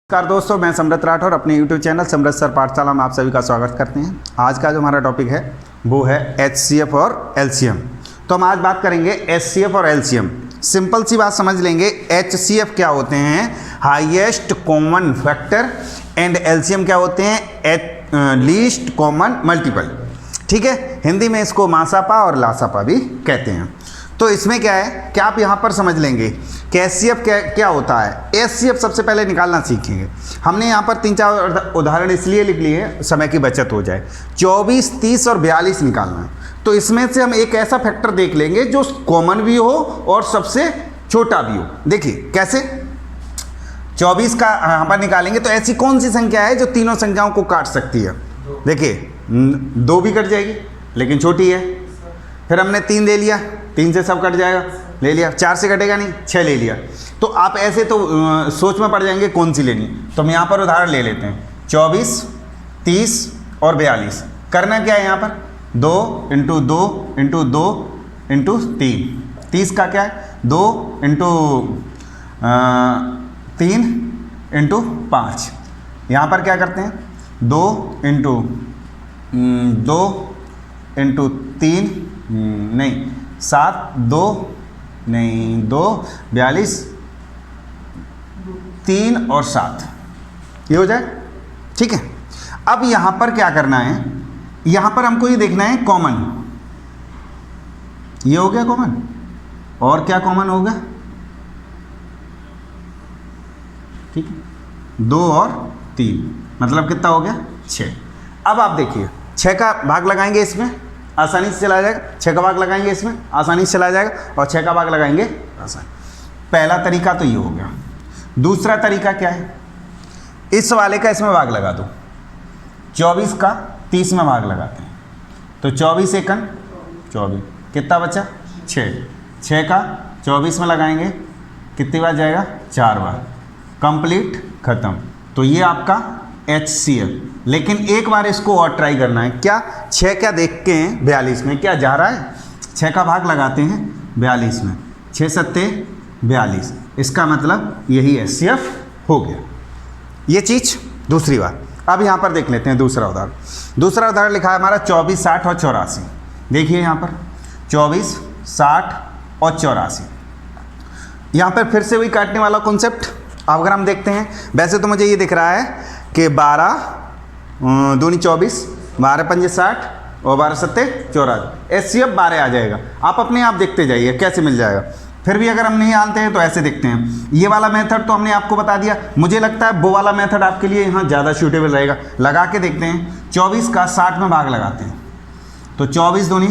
नमस्कार दोस्तों, मैं समृत राठौर अपने YouTube चैनल समृत सर पाठशाला में आप सभी का स्वागत करते हैं। आज का जो हमारा टॉपिक है वो है HCF और LCM। तो हम आज बात करेंगे HCF और LCM। सिंपल सी बात समझ लेंगे, HCF क्या होते हैं, highest common factor, and LCM क्या होते हैं, लीस्ट कॉमन मल्टीपल। ठीक है, हिंदी में इसको मासापा और लासापा भी कहते हैं। तो इसमें क्या है कि आप यहाँ पर समझ लेंगे कि HCF क्या होता है। HCF सबसे पहले निकालना सीखेंगे। हमने यहाँ पर 3-4 उदाहरण इसलिए लिख लिए हैं, समय की बचत हो जाए। 24, 30 और 42 निकालना है। तो इसमें से हम एक ऐसा फैक्टर देख लेंगे जो कॉमन भी हो और सबसे छोटा भी हो। देखिए कैसे, 24 का यहाँ पर निकालेंगे तो ऐसी कौन सी संख्या है जो तीनों संख्याओं को काट सकती है। देखिए 2 भी कट जाएगी लेकिन छोटी है। फिर हमने 3 ले लिया, 3 से सब कट जाएगा, ले लिया। 4 से कटेगा नहीं, 6 ले लिया। तो आप ऐसे तो सोच में पड़ जाएंगे कौन सी लेनी। तो हम यहाँ पर उदाहरण ले लेते हैं, 24, 30 और 42। करना क्या है यहाँ पर, 2 × 2 × 2 × 3। 30 का क्या है, 2 × 3 × 5। यहाँ पर क्या करते हैं, 2 × 2 × 3 नहीं 7, 2 नहीं 2, 42, 3 और 7, ये हो जाए। ठीक है, अब यहाँ पर क्या करना है, यहाँ पर हमको ये देखना है कॉमन। ये हो गया कॉमन, और क्या कॉमन होगा, ठीक है, 2 और 3, मतलब कितना हो गया, 6। अब आप देखिए 6 का भाग लगाएंगे इसमें, आसानी से चला जाएगा। 6 का भाग लगाएंगे इसमें, आसानी से चला जाएगा। और 6 का भाग लगाएंगे आसानी। पहला तरीका तो ये हो गया। दूसरा तरीका क्या है, इस वाले का इसमें भाग लगा दो। 24 का 30 में भाग लगाते हैं तो 24 एकन 24, कितना बचा, 6। 6 का 24 में लगाएंगे, कितनी बार जाएगा, 4 बार। कंप्लीट, खत्म। तो ये आपका HCF। लेकिन एक बार इसको और ट्राई करना है, क्या 6 क्या देख के हैं 42 में क्या जा रहा है। 6 का भाग लगाते हैं 42 में, 6 सत्ते 42, इसका मतलब यही HCF हो गया। ये चीज़ दूसरी बात। अब यहाँ पर देख लेते हैं दूसरा उदाहरण। दूसरा उदाहरण लिखा है हमारा 24, 60 और 84। देखिए यहाँ पर 24, 60 और 84। यहाँ पर फिर से वही काटने वाला कॉन्सेप्ट अगर हम देखते हैं। वैसे तो मुझे ये दिख रहा है कि 12 दूनी 24, 12 पंजे 60 और 12 सत्ते 84। HCF 12 आ जाएगा। आप अपने आप देखते जाइए कैसे मिल जाएगा। फिर भी अगर हम नहीं जानते हैं तो ऐसे देखते हैं। ये वाला मेथड तो हमने आपको बता दिया। मुझे लगता है वो वाला मेथड आपके लिए यहाँ ज़्यादा सूटेबल रहेगा। लगा के देखते हैं। 24 का 60 में भाग लगाते हैं तो 24 दूनी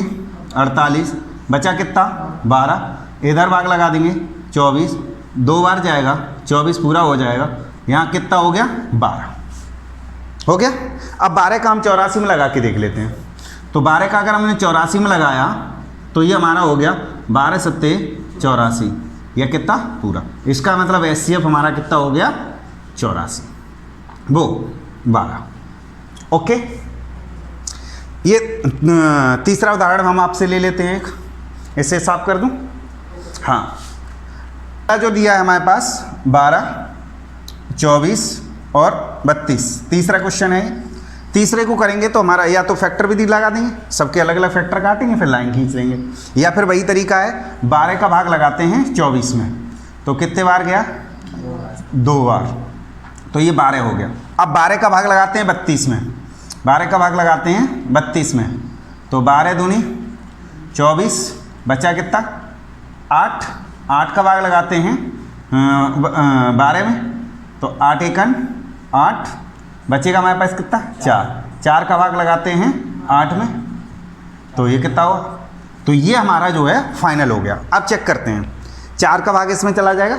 48, बचा कितना, 12। इधर भाग लगा देंगे 24, 2 बार जाएगा, 24 पूरा हो जाएगा। यहाँ कितना हो गया, 12 हो गया। अब 12 का हम 84 में लगा के देख लेते हैं। तो 12 का अगर हमने 84 में लगाया तो ये हमारा हो गया 12 सत्ते 84, यह कितना पूरा। इसका मतलब HCF हमारा कितना हो गया, 84, वो 12। ओके, ये तीसरा उदाहरण हम आपसे ले लेते हैं। इसे साफ कर दूं, हाँ, जो दिया है हमारे पास 12, 24 और 32। तीसरा क्वेश्चन है। तीसरे को करेंगे तो हमारा या तो फैक्टर विधि लगा देंगे, सबके अलग अलग फैक्टर काटेंगे, फिर लाइन खींच लेंगे। या फिर वही तरीका है, 12 का भाग लगाते हैं 24 में तो कितने बार गया, 2 बार। तो ये 12 हो गया। अब 12 का भाग लगाते हैं 32 में। 12 का भाग लगाते हैं 32 में तो 12 दूनी 24, बचा कितना, 8। 8 का भाग लगाते हैं 12 में तो 8 एकन 8, बचेगा हमारे पास कितना, 4। 4 का भाग लगाते हैं 8 में तो ये कितना हुआ। तो ये हमारा जो है फाइनल हो गया। अब चेक करते हैं, 4 का भाग इसमें चला जाएगा,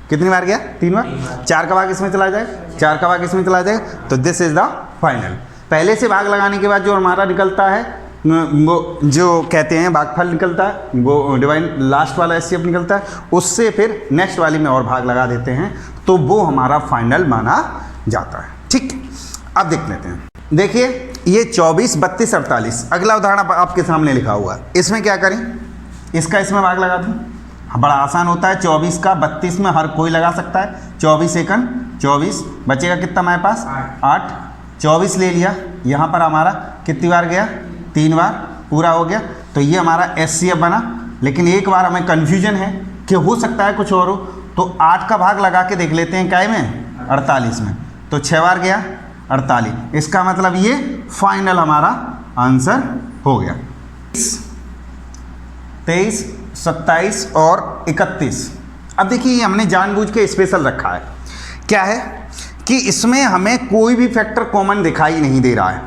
कितनी बार गया, 3 बार। 4 का भाग इसमें चला जाएगा, 4 का भाग इसमें चला जाएगा, तो दिस इज द फाइनल। पहले से भाग लगाने के बाद जो हमारा निकलता है, वो जो कहते हैं भागफल निकलता है, वो डिवाइन लास्ट वाला HCF निकलता है, उससे फिर नेक्स्ट वाली में और भाग लगा देते हैं तो वो हमारा फाइनल माना जाता है। ठीक, अब देख लेते हैं। देखिए ये 24, 32, 48 अगला उदाहरण आपके सामने लिखा हुआ है। इसमें क्या करें, इसका इसमें भाग लगा दूँ, बड़ा आसान होता है। 24 का 32 में हर कोई लगा सकता है, 24 एकन 24, बचेगा कितना हमारे पास 8, 24 ले लिया, यहाँ पर हमारा कितनी बार गया 3 बार, पूरा हो गया। तो ये हमारा HCF बना। लेकिन एक बार हमें कन्फ्यूजन है कि हो सकता है कुछ और हो, तो 8 का भाग लगा के देख लेते हैं काय में 48 में, तो 6 बार गया 48। इसका मतलब ये फाइनल हमारा आंसर हो गया। 23, 27 और 31। अब देखिए हमने जानबूझ के स्पेशल रखा है, क्या है कि इसमें हमें कोई भी फैक्टर कॉमन दिखाई नहीं दे रहा है,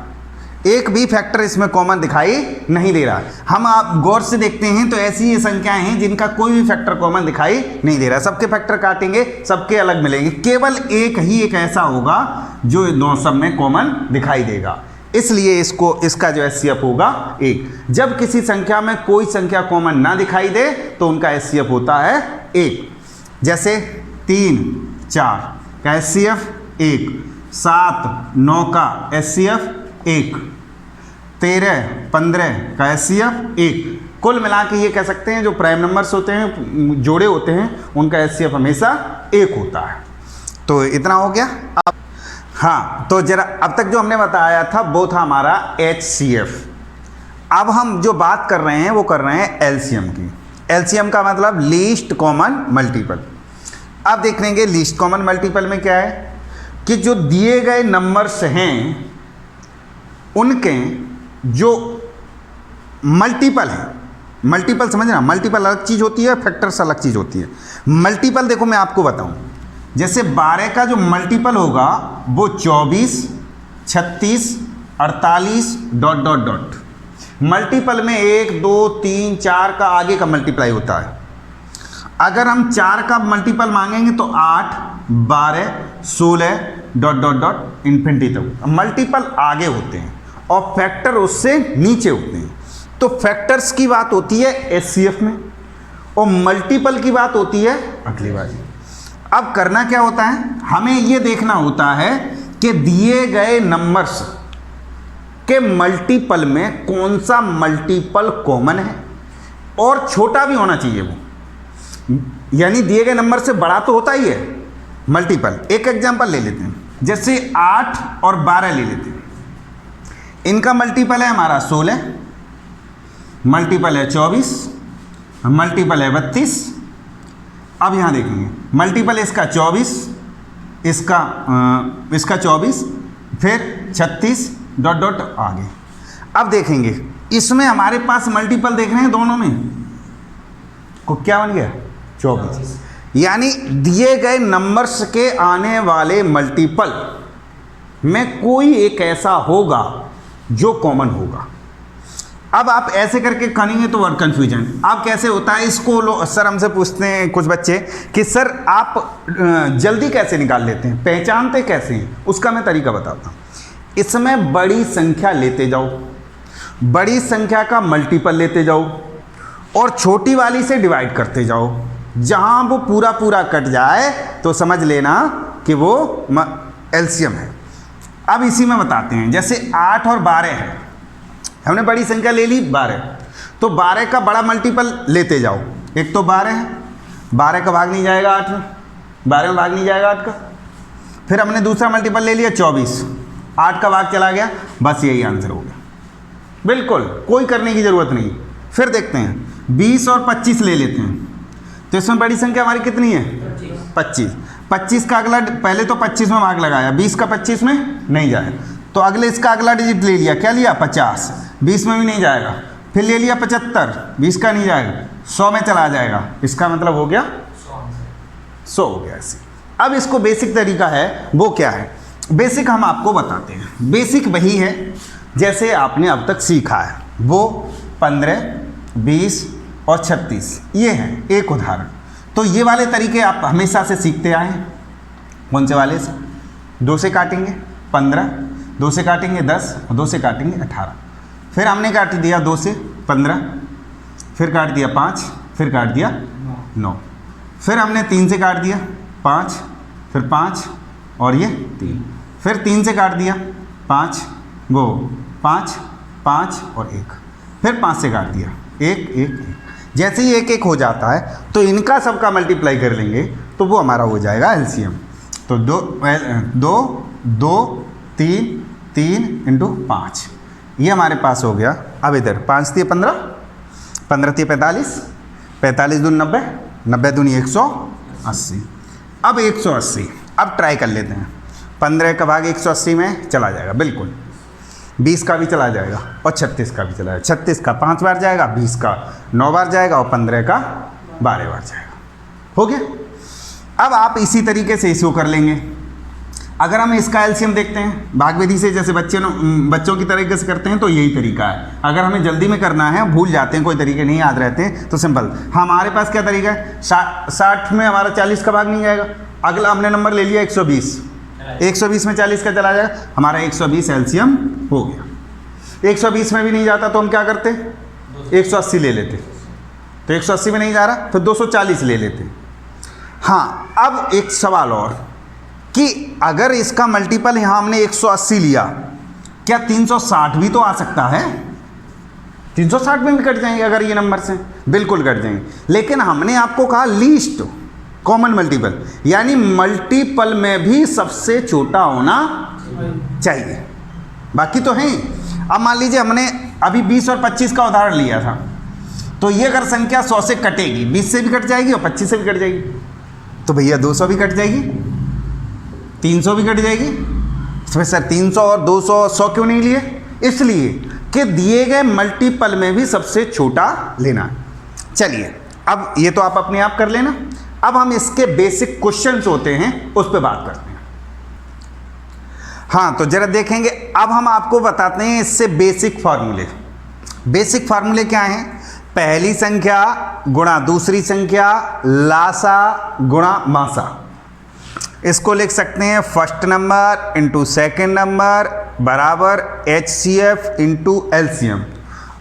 एक भी फैक्टर इसमें कॉमन दिखाई नहीं दे रहा है। हम आप गौर से देखते हैं तो ऐसी ये संख्याएं हैं जिनका कोई भी फैक्टर कॉमन दिखाई नहीं दे रहा, सबके फैक्टर काटेंगे सबके अलग मिलेंगे, केवल एक ही एक ऐसा होगा जो दो सब में कॉमन दिखाई देगा, इसलिए इसका जो HCF होगा 1। जब किसी संख्या में कोई संख्या कॉमन ना दिखाई दे तो उनका HCF होता है 1। जैसे 3, 4 का HCF 1, 7, 9 का HCF 1, 13, 15 का HCF 1। कुल मिला के ये कह सकते हैं जो प्राइम नंबर्स होते हैं, जोड़े होते हैं, उनका HCF हमेशा 1 होता है। तो इतना हो गया। अब हाँ, तो जरा अब तक जो हमने बताया था वो था हमारा HCF। अब हम जो बात कर रहे हैं वो कर रहे हैं LCM की। LCM का मतलब लीस्ट कॉमन मल्टीपल। अब देख लेंगे लीस्ट कॉमन मल्टीपल में क्या है कि जो दिए गए नंबर्स हैं उनके जो मल्टीपल है, मल्टीपल समझना, मल्टीपल अलग चीज़ होती है, फैक्टर्स अलग चीज़ होती है। मल्टीपल देखो मैं आपको बताऊं, जैसे 12 का जो मल्टीपल होगा वो 24, 36, 48 ... मल्टीपल में 1, 2, 3, 4 का आगे का मल्टीप्लाई होता है। अगर हम 4 का मल्टीपल मांगेंगे तो 8, 12, 16 ... इन्फिनिटी तक मल्टीपल आगे होते हैं और फैक्टर उससे नीचे होते हैं। तो फैक्टर्स की बात होती है HCF में और मल्टीपल की बात होती है अगली बार। अब करना क्या होता है, हमें ये देखना होता है कि दिए गए नंबर्स के मल्टीपल में कौन सा मल्टीपल कॉमन है और छोटा भी होना चाहिए वो, यानी दिए गए नंबर से बड़ा तो होता ही है मल्टीपल। एक एग्जांपल ले लेते हैं, जैसे 8 और 12 ले लेते हैं। इनका मल्टीपल है हमारा 16, मल्टीपल है 24, मल्टीपल है 32। अब यहाँ देखेंगे मल्टीपल इसका 24, इसका 24, फिर 36 ... आगे। अब देखेंगे इसमें हमारे पास मल्टीपल देख रहे हैं दोनों में को क्या बन गया 24, यानी दिए गए नंबर्स के आने वाले मल्टीपल में कोई एक ऐसा होगा जो कॉमन होगा। अब आप ऐसे करके करेंगे तो वर्ड कन्फ्यूजन। अब कैसे होता है इसको सर हमसे पूछते हैं कुछ बच्चे कि सर आप जल्दी कैसे निकाल लेते हैं, पहचानते कैसे हैं, उसका मैं तरीका बताता हूँ। इसमें बड़ी संख्या लेते जाओ, बड़ी संख्या का मल्टीपल लेते जाओ और छोटी वाली से डिवाइड करते जाओ। जहाँ वो पूरा पूरा कट जाए तो समझ लेना कि वो LCM है। अब इसी में बताते हैं, जैसे 8 और 12 है, हमने बड़ी संख्या ले ली 12, तो 12 का बड़ा मल्टीपल लेते जाओ। एक तो 12 है, 12 का भाग नहीं जाएगा 8 में, 12 में भाग नहीं जाएगा 8 का। फिर हमने दूसरा मल्टीपल ले लिया 24, 8 का भाग चला गया, बस यही आंसर हो गया। बिल्कुल कोई करने की ज़रूरत नहीं। फिर देखते हैं 20 और 25 ले लेते हैं, तो इसमें बड़ी संख्या हमारी कितनी है 25। 25 का अगला, पहले तो 25 में भाग लगाया, 20 का 25 में नहीं जाए, तो अगले इसका अगला डिजिट ले लिया, क्या लिया 50, 20 में भी नहीं जाएगा। फिर ले लिया 75, 20 का नहीं जाएगा, 100 में चला जाएगा। इसका मतलब हो गया 100 हो गया ऐसे। अब इसको बेसिक तरीका है वो क्या है, बेसिक हम आपको बताते हैं। बेसिक वही है जैसे आपने अब तक सीखा है, वो 15, 20 और 36 ये है एक उदाहरण। तो ये वाले तरीके आप हमेशा से सीखते आए हैं। कौन से वाले से, 2 से काटेंगे 15, 2 से काटेंगे 10 और 2 से काटेंगे 18। फिर हमने काट दिया 2 से 15, फिर काट दिया 5, फिर काट दिया 9, फिर हमने 3 से काट दिया 5, फिर 5 और ये 3, फिर 3 से काट दिया 5, वो 5, 5 और 1, फिर 5 से काट दिया 1, 1, 1। जैसे ही 1, 1 हो जाता है तो इनका सबका मल्टीप्लाई कर लेंगे तो वो हमारा हो जाएगा एलसीएम। तो 2 3 3 इंटू 5, ये हमारे पास हो गया। अब इधर 5 × 15, 15 × 45, 45 दूनी 90, 90 दूनी 180। अब 180 अब ट्राई कर लेते हैं। 15 का भाग 180 में चला जाएगा, बिल्कुल। 20 का भी चला जाएगा और 36 का भी चला जाएगा। 36 का 5 बार जाएगा, 20 का 9 बार जाएगा और 15 का 12 बार जाएगा। हो गया। अब आप इसी तरीके से इसको कर लेंगे। अगर हम इसका एलसीएम देखते हैं भाग विधि से, जैसे बच्चों की तरीके से करते हैं, तो यही तरीका है। अगर हमें जल्दी में करना है, भूल जाते हैं, कोई तरीके नहीं याद रहते हैं, तो सिंपल हमारे पास क्या तरीका है, 60 में हमारा 40 का भाग नहीं जाएगा। अगला हमने नंबर ले लिया 120, 120 में 40 का चला जाएगा, हमारा 120 एलसीएम हो गया। 120 में भी नहीं जाता तो हम क्या करते, 180 ले लेते। तो 180 में नहीं जा रहा, फिर 240 ले लेते। हाँ, अब एक सवाल और कि अगर इसका मल्टीपल यहाँ हमने 180 लिया, क्या 360 भी तो आ सकता है? 360 में भी कट जाएंगे अगर ये नंबर से, बिल्कुल कट जाएंगे। लेकिन हमने आपको कहा लीस्ट कॉमन मल्टीपल, यानी मल्टीपल में भी सबसे छोटा होना चाहिए। बाकी तो है। अब मान लीजिए हमने अभी 20 और 25 का उदाहरण लिया था, तो ये अगर संख्या 100 से कटेगी, 20 से भी कट जाएगी और 25 से भी कट जाएगी, तो भैया 200 भी कट जाएगी, 300 भी कट जाएगी। तो सर 300 और 200 100 क्यों नहीं लिए? इसलिए कि दिए गए मल्टीपल में भी सबसे छोटा लेना। चलिए, अब ये तो आप अपने आप कर लेना। अब हम इसके बेसिक क्वेश्चंस होते हैं उस पर बात करते हैं। हाँ, तो जरा देखेंगे। अब हम आपको बताते हैं इससे बेसिक फार्मूले। बेसिक फार्मूले क्या हैं? पहली संख्या गुणा दूसरी संख्या, लासा गुणा मासा। इसको लिख सकते हैं first number into second number बराबर HCF इंटू LCM।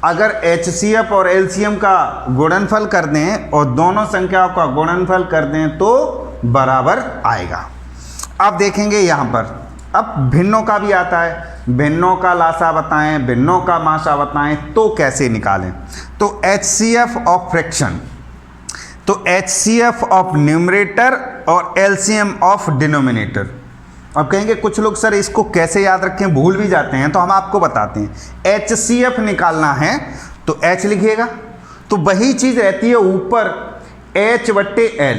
अगर HCF और LCM का गुणनफल कर दें और दोनों संख्याओं का गुणनफल कर दें तो बराबर आएगा। अब देखेंगे यहाँ पर, अब भिन्नों का भी आता है। भिन्नों का लासा बताएं, भिन्नों का मासा बताएं, तो कैसे निकालें? तो HCF ऑफ फ्रैक्शन, तो HCF ऑफ न्यूमरेटर और LCM ऑफ डिनोमिनेटर। अब कहेंगे कुछ लोग सर इसको कैसे याद रखें, भूल भी जाते हैं, तो हम आपको बताते हैं। HCF निकालना है तो H लिखिएगा, तो वही चीज़ रहती है ऊपर H/L।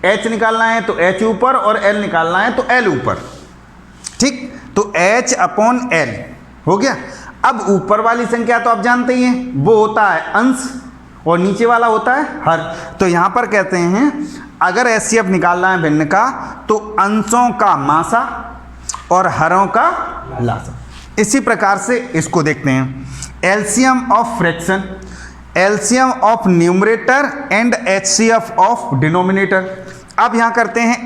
H निकालना है तो H ऊपर और L निकालना है तो L ऊपर। ठीक, तो H/L हो गया। अब ऊपर वाली संख्या तो आप जानते ही हैं, वो होता है अंश और नीचे वाला होता है हर। तो यहाँ पर कहते हैं अगर HCF निकालना है भिन्न का तो अंशों का मासा और हरों का लासा। इसी प्रकार से इसको देखते हैं। LCM of fraction, LCM of numerator and HCF of denominator. अब यहाँ करते हैं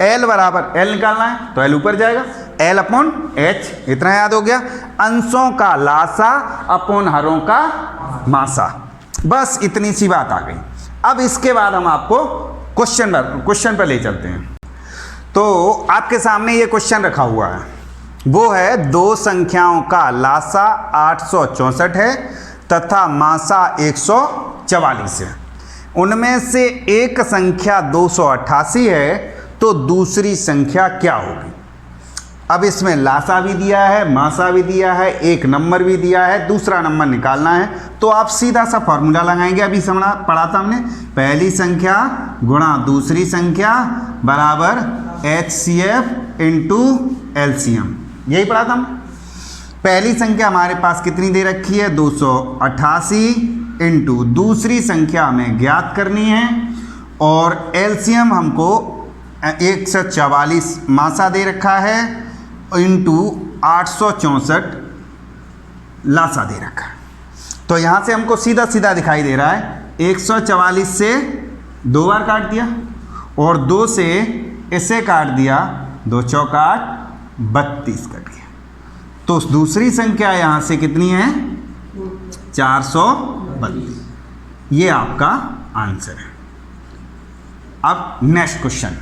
L बराबर, L निकालना है तो L ऊपर जाएगा, L/H, इतना याद हो गया। अंशों का लासा अपॉन हरों का मासा, बस इतनी सी बात आ गई। अब इसके बाद हम आपको क्वेश्चन पर ले चलते हैं। तो आपके सामने ये क्वेश्चन रखा हुआ है, वो है दो संख्याओं का लासा 864 है तथा मासा 144 है। उनमें से एक संख्या 288 है, तो दूसरी संख्या क्या होगी? अब इसमें लासा भी दिया है, मासा भी दिया है, एक नंबर भी दिया है, दूसरा नंबर निकालना है। तो आप सीधा सा फॉर्मूला लगाएंगे, अभी पढ़ा था हमने, पहली संख्या गुणा दूसरी संख्या बराबर HCF इंटू LCM, यही पढ़ा था हमने। पहली संख्या हमारे पास कितनी दे रखी है, 288 इंटू दूसरी संख्या हमें ज्ञात करनी है और LCM हमको 144 मासा दे रखा है इंटू 864 लासा दे रखा है। तो यहाँ से हमको सीधा सीधा दिखाई दे रहा है, 144 से 2 बार काट दिया और 2 से इसे काट दिया, 2 चौका 32 कट गया। तो दूसरी संख्या यहाँ से कितनी है, 432। ये आपका आंसर है। अब नेक्स्ट क्वेश्चन।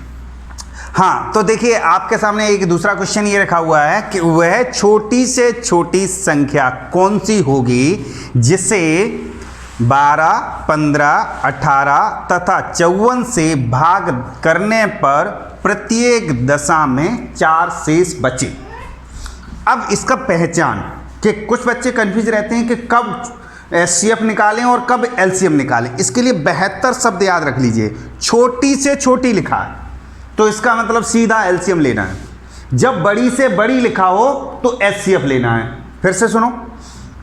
हाँ, तो देखिए आपके सामने एक दूसरा क्वेश्चन ये रखा हुआ है कि वह छोटी से छोटी संख्या कौन सी होगी जिसे 12, 15, 18 तथा 54 से भाग करने पर प्रत्येक दशा में 4 शेष बचे। अब इसका पहचान कि कुछ बच्चे कंफ्यूज रहते हैं कि कब एचसीएफ निकालें और कब एलसीएम निकालें। इसके लिए 72 शब्द याद रख लीजिए। छोटी से छोटी लिखा है तो इसका मतलब सीधा एलसीएम लेना है, जब बड़ी से बड़ी लिखा हो तो एचसीएफ लेना है। फिर से सुनो,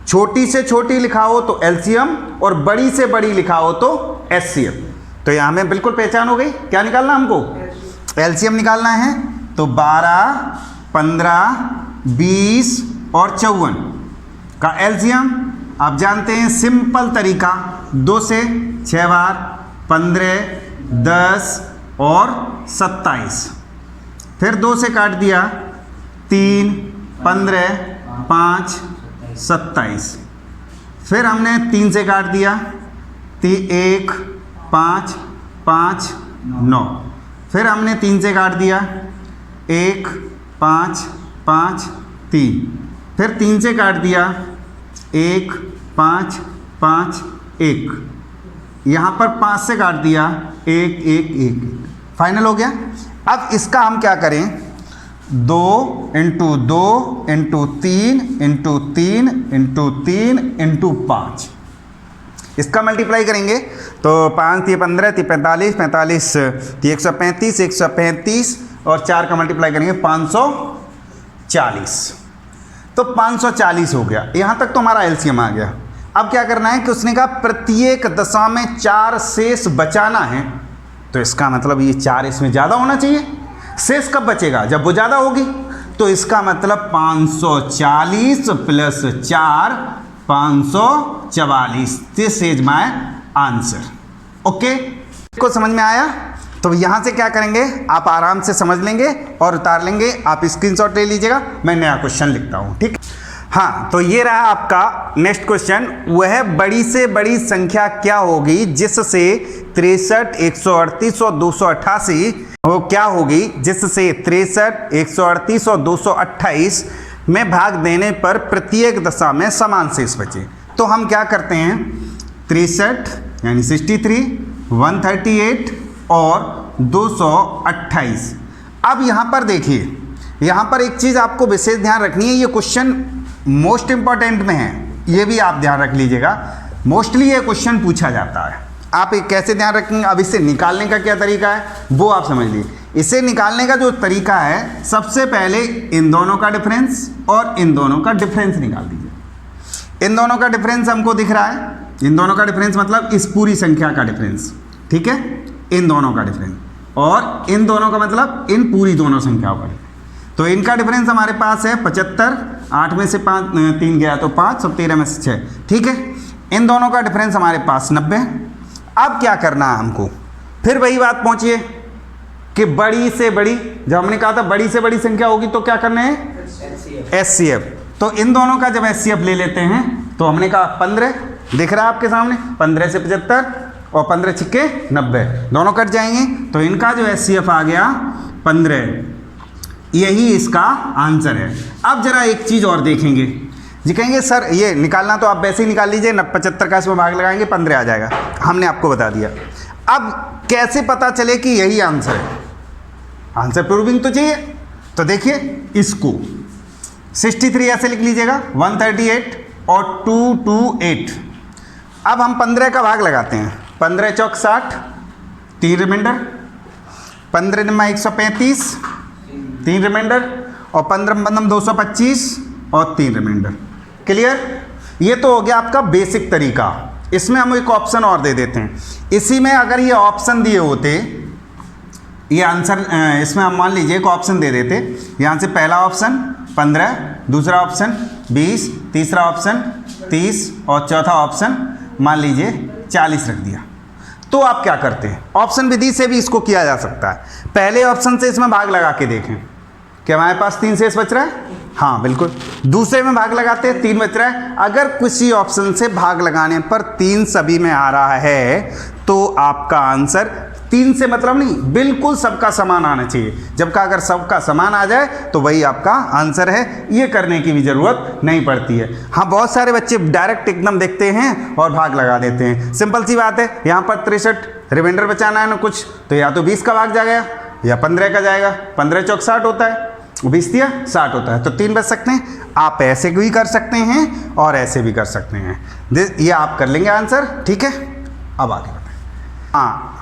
छोटी से छोटी लिखा हो तो एलसीएम और बड़ी से बड़ी लिखा हो तो एचसीएफ। तो यहाँ में बिल्कुल पहचान हो गई। क्या निकालना हमको? एलसीएम निकालना है। तो 12, 15, 20 और 54 का एलसीएम आप जानते हैं, सिंपल तरीका 2 से 6 बार 15, 10 और 27। फिर 2 से काट दिया 3, 15, 5, 27। फिर हमने 3 से काट दिया 1, 5, 5, 9। फिर हमने 3 से काट दिया 1, 5, 5, 3। फिर 3 से काट दिया 1, 5, 5, 1। यहाँ पर 5 से काट दिया 1, 1, 1। फाइनल हो गया। अब इसका हम क्या करें? 2 × 2 × 3 × 3 × 3 × 5। इसका मल्टीप्लाई करेंगे तो 5 × 15 = 45, 45 × 135, 135 और 4 का मल्टीप्लाई करेंगे 540। तो 540 हो गया। यहाँ तक तो हमारा एलसीएम आ गया। अब क्या करना है कि उसने कहा प्रत्येक दशा में 4 शेष बचाना है। तो इसका मतलब ये 4 इसमें ज़्यादा होना चाहिए। शेष कब बचेगा? जब वो ज़्यादा होगी। तो इसका मतलब 540 + 4 544। This is my answer. Okay, को समझ में आया? तो यहाँ से क्या करेंगे, आप आराम से समझ लेंगे और उतार लेंगे। आप स्क्रीनशॉट ले लीजिएगा, मैं नया क्वेश्चन लिखता हूँ। ठीक, हाँ, तो ये रहा आपका नेक्स्ट क्वेश्चन। वह बड़ी से बड़ी संख्या क्या होगी जिससे 63, 138 और 288 वो क्या होगी जिससे 63, 138 और 228 में भाग देने पर प्रत्येक दशा में समान शेष बचे। तो हम क्या करते हैं, 63 यानी 63, 138 और 228। अब यहाँ पर देखिए, यहाँ पर एक चीज़ आपको विशेष ध्यान रखनी है। ये क्वेश्चन मोस्ट इंपॉर्टेंट में है, ये भी आप ध्यान रख लीजिएगा। मोस्टली ये क्वेश्चन पूछा जाता है। आप एक कैसे ध्यान रखेंगे? अब इसे निकालने का क्या तरीका है वो आप समझ लीजिए। इसे निकालने का जो तरीका है, सबसे पहले इन दोनों का डिफरेंस और इन दोनों का डिफरेंस निकाल दीजिए। इन दोनों का डिफरेंस हमको दिख रहा है। इन दोनों का डिफरेंस मतलब इस पूरी संख्या का डिफरेंस, ठीक है, इन दोनों का डिफरेंस, और इन दोनों का मतलब इन पूरी दोनों संख्याओं का डिफरेंस। तो इनका डिफरेंस हमारे पास है 75, 8 में से 3 गया तो 5 और 13 में से 6, ठीक है। इन दोनों का डिफरेंस हमारे पास 90। अब क्या करना है हमको? फिर वही बात पहुंचिए कि बड़ी से बड़ी, जब हमने कहा था बड़ी से बड़ी संख्या होगी तो क्या करना है? एचसीएफ। तो इन दोनों का जब एचसीएफ ले लेते हैं तो हमने कहा 15 दिख रहा है आपके सामने, 15 से 75 और 15 छिक्के 90, दोनों कट जाएंगे। तो इनका जो एचसीएफ आ गया 15, यही इसका आंसर है। अब जरा एक चीज़ और देखेंगे जी, कहेंगे सर ये निकालना तो आप वैसे ही निकाल लीजिए, 75 का इसमें भाग लगाएंगे 15 आ जाएगा। हमने आपको बता दिया। अब कैसे पता चले कि यही आंसर है? आंसर प्रूविंग तो चाहिए। तो देखिए इसको 63 ऐसे लिख लीजिएगा, 138 और 228। अब हम 15 का भाग लगाते हैं। 15 चौक 60, 3 रिमाइंडर, 15 नंबर 135, 3 रिमाइंडर, और 15 पंद्रह 225 और 3 रिमाइंडर। क्लियर? ये तो हो गया आपका बेसिक तरीका। इसमें हम एक ऑप्शन और दे देते हैं। इसी में अगर ये ऑप्शन दिए होते, ये आंसर, इसमें हम मान लीजिए एक ऑप्शन दे देते। यहाँ से पहला ऑप्शन 15, दूसरा ऑप्शन 20, तीसरा ऑप्शन 30 और चौथा ऑप्शन मान लीजिए 40 रख दिया। तो आप क्या करते हैं? ऑप्शन विधि से भी इसको किया जा सकता है। पहले ऑप्शन से इसमें भाग लगा के देखें कि हमारे पास 3 शेष बच रहा है। हाँ बिल्कुल। दूसरे में भाग लगाते हैं, 3 बच रहा है। अगर किसी ऑप्शन से भाग लगाने पर 3 सभी में आ रहा है तो आपका आंसर 3 से मतलब नहीं, बिल्कुल सबका समान आना चाहिए। जब का अगर सबका समान आ जाए तो वही आपका आंसर है, ये करने की भी ज़रूरत नहीं पड़ती है। हाँ, बहुत सारे बच्चे डायरेक्ट एकदम देखते हैं और भाग लगा देते हैं। सिंपल सी बात है, यहाँ पर 63 रिमाइंडर बचाना है ना कुछ, तो या तो 20 का भाग जाएगा या 15 का जाएगा। 15 चौक 60 होता है, 20 दिया 60 होता है, तो 3 बच सकते हैं। आप ऐसे भी कर सकते हैं और ऐसे भी कर सकते हैं। ये आप कर लेंगे आंसर, ठीक है। अब आगे बढ़ें।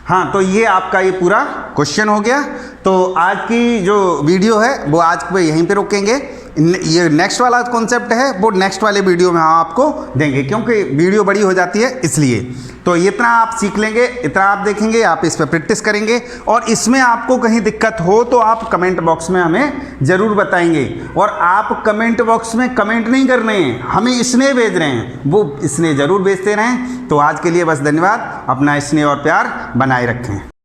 हाँ, तो ये आपका ये पूरा क्वेश्चन हो गया। तो आज की जो वीडियो है वो आज पे यहीं पे रोकेंगे। ये नेक्स्ट वाला कॉन्सेप्ट है वो नेक्स्ट वाले वीडियो में हम आपको देंगे, क्योंकि वीडियो बड़ी हो जाती है इसलिए। तो इतना आप सीख लेंगे, इतना आप देखेंगे, आप इस पर प्रैक्टिस करेंगे, और इसमें आपको कहीं दिक्कत हो तो आप कमेंट बॉक्स में हमें ज़रूर बताएंगे। और आप कमेंट बॉक्स में कमेंट नहीं कर रहे हैं, हमें स्नेह भेज रहे हैं, वो स्नेह ज़रूर भेजते रहें। तो आज के लिए बस धन्यवाद। अपना स्नेह और प्यार बनाए रखें।